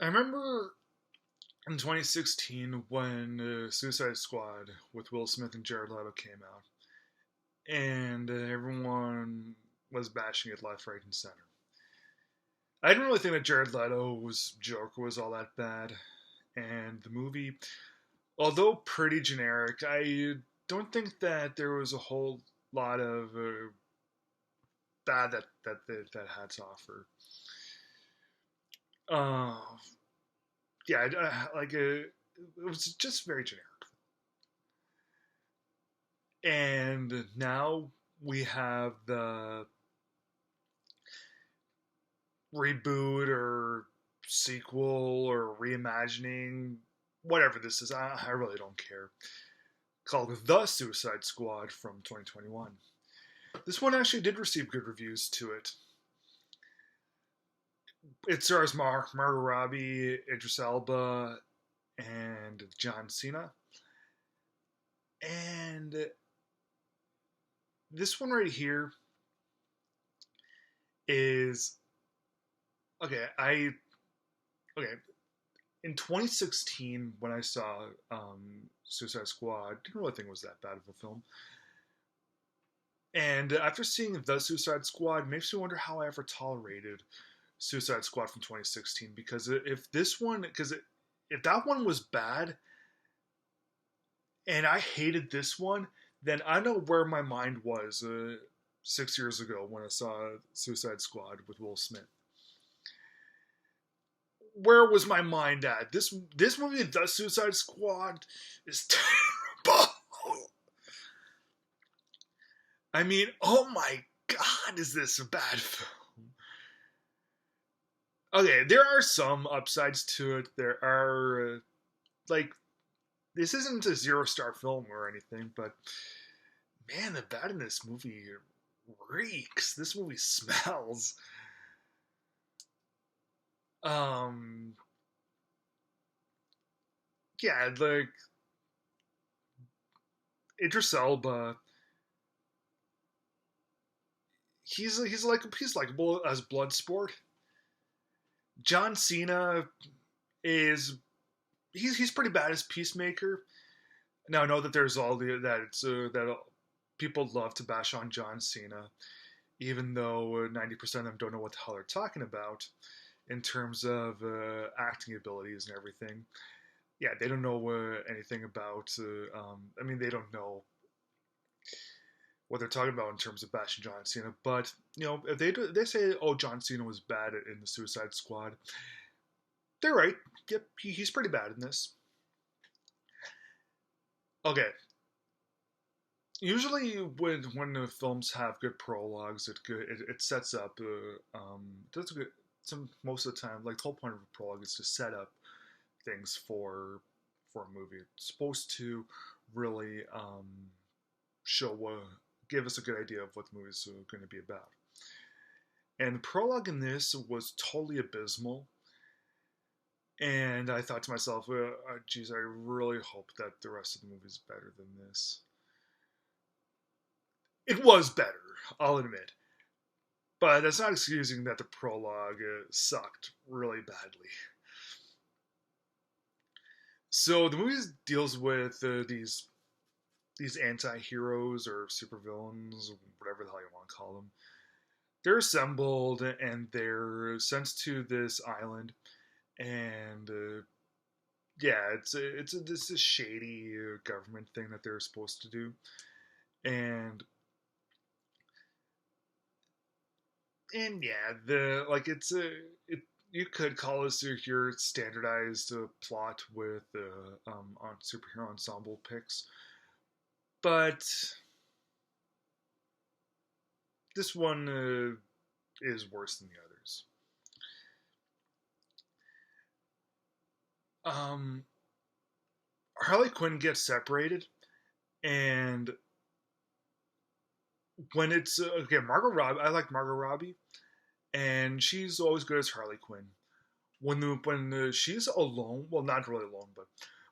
I remember in 2016 when Suicide Squad with Will Smith and Jared Leto came out, and everyone was bashing it left, right, and center. I didn't really think that Jared Leto's Joker was all that bad, and the movie, although pretty generic, I don't think that there was a whole lot of bad that had to offer. Uh, yeah, it was just very generic. And now we have the reboot or sequel or reimagining, whatever this is. I really don't care. Called The Suicide Squad from 2021. This one actually did receive good reviews to it. It stars Margot Robbie, Idris Elba, and John Cena. And this one right here is okay. Okay. In 2016, when I saw Suicide Squad, didn't really think it was that bad of a film. And after seeing The Suicide Squad, it makes me wonder how I ever tolerated Suicide Squad from 2016. Because if that one was bad and I hated this one, then I know where my mind was 6 years ago when I saw Suicide Squad with Will Smith. Where was my mind at? This movie, The Suicide Squad, is terrible. I mean, oh my god, is this a bad film? Okay, there are some upsides to it. There are like this isn't a 0-star film or anything, but man, the bad in this movie reeks. This movie smells. Um, yeah, like Idris Elba, he's likable as Bloodsport. John Cena is he's pretty bad as Peacemaker. Now I know that there's all the that it's that people love to bash on John Cena, even though 90% of them don't know what the hell they're talking about in terms of acting abilities and everything. Yeah, they don't know anything about. I mean, they don't know what they're talking about in terms of bashing John Cena. But if they say, "Oh, John Cena was bad in the Suicide Squad," they're right. Yep, he's pretty bad in this. Okay. Usually, when the films have good prologues, it sets up. That's good. Some most of the time, like the whole point of a prologue is to set up things for a movie. It's supposed to really show give us a good idea of what the movie is going to be about. And the prologue in this was totally abysmal. And I thought to myself, geez, I really hope that the rest of the movie is better than this. It was better, I'll admit. But that's not excusing that the prologue sucked really badly. So the movie deals with these anti-heroes or supervillains, whatever the hell you want to call them. They're assembled and they're sent to this island, and yeah, it's a shady government thing that they're supposed to do, and yeah, the like it's a it. You could call this your standardized plot with on superhero ensemble picks, but this one is worse than the others. Um, Harley Quinn gets separated, and when it's okay, Margot Robbie, I like Margot Robbie, and she's always good as Harley Quinn. When she's alone, well, not really alone, but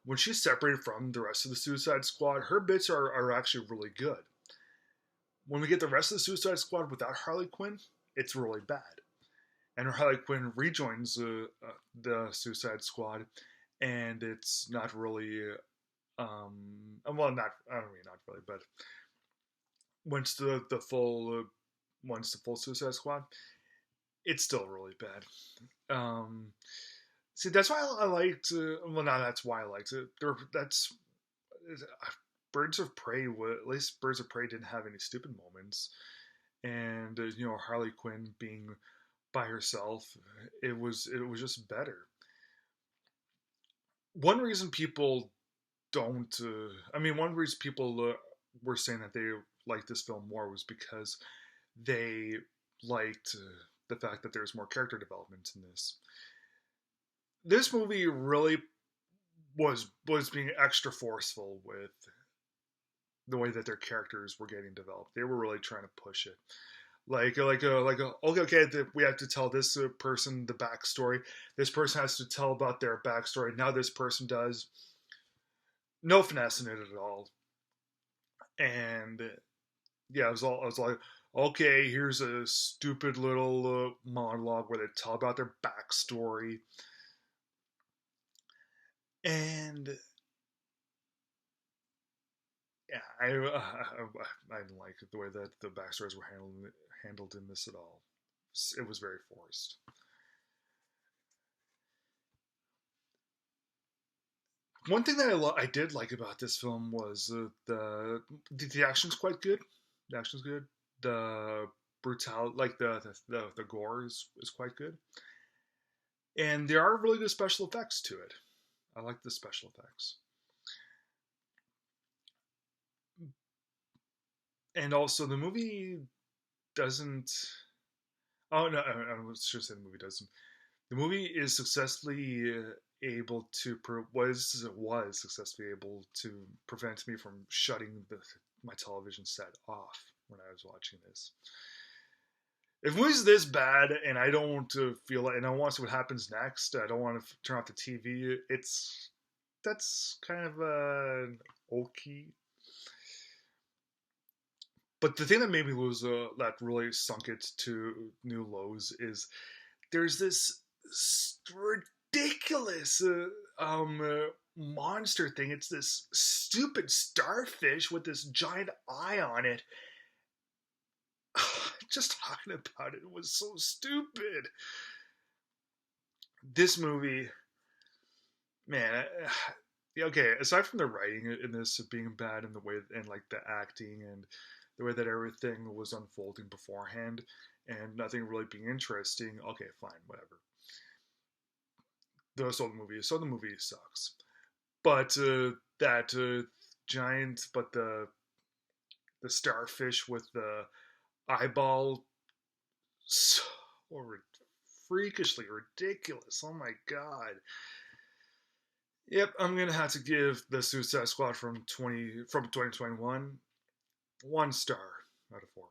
when she's separated from the rest of the Suicide Squad, her bits are actually really good. When we get the rest of the Suicide Squad without Harley Quinn, it's really bad. and Harley Quinn rejoins the Suicide Squad, and it's not really, well, not I don't mean not really, but once the full once the full Suicide Squad, it's still really bad. See, that's why I liked. Well, no, that's why I liked it. That's Birds of Prey. At least Birds of Prey didn't have any stupid moments, and Harley Quinn being by herself, it was just better. One reason people don't, one reason people were saying that they liked this film more was because they liked the fact that there's more character development in this. This movie really was being extra forceful with the way that their characters were getting developed. They were really trying to push it. Okay, we have to tell this person the backstory. This person has to tell about their backstory. Now this person does. No finesse in it at all. And yeah, it was like, okay, here's a stupid little monologue where they tell about their backstory. And yeah, I didn't like the way that the backstories were handled in this at all. It was very forced. One thing that I did like about this film was the action's quite good. The action's good. The brutality, like the gore is quite good, and there are really good special effects to it. I like the special effects, and also the movie doesn't. Oh no, I should say the movie doesn't. The movie is successfully able to was successfully able to prevent me from shutting my television set off when I was watching this. If the movie's this bad and I don't feel like, and I want to see what happens next, I don't want to turn off the TV. That's kind of okay. But the thing that made me lose, that really sunk it to new lows, is there's this ridiculous monster thing. It's this stupid starfish with this giant eye on it. Just talking about it was so stupid. This movie, man. Okay, aside from the writing in this being bad and the way and like the acting and the way that everything was unfolding beforehand and nothing really being interesting, okay, fine, whatever. So the movie sucks. But that giant, but the starfish with the eyeball, so freakishly ridiculous. Oh my god. Yep, I'm gonna have to give the Suicide Squad from 2021 1 star out of 4.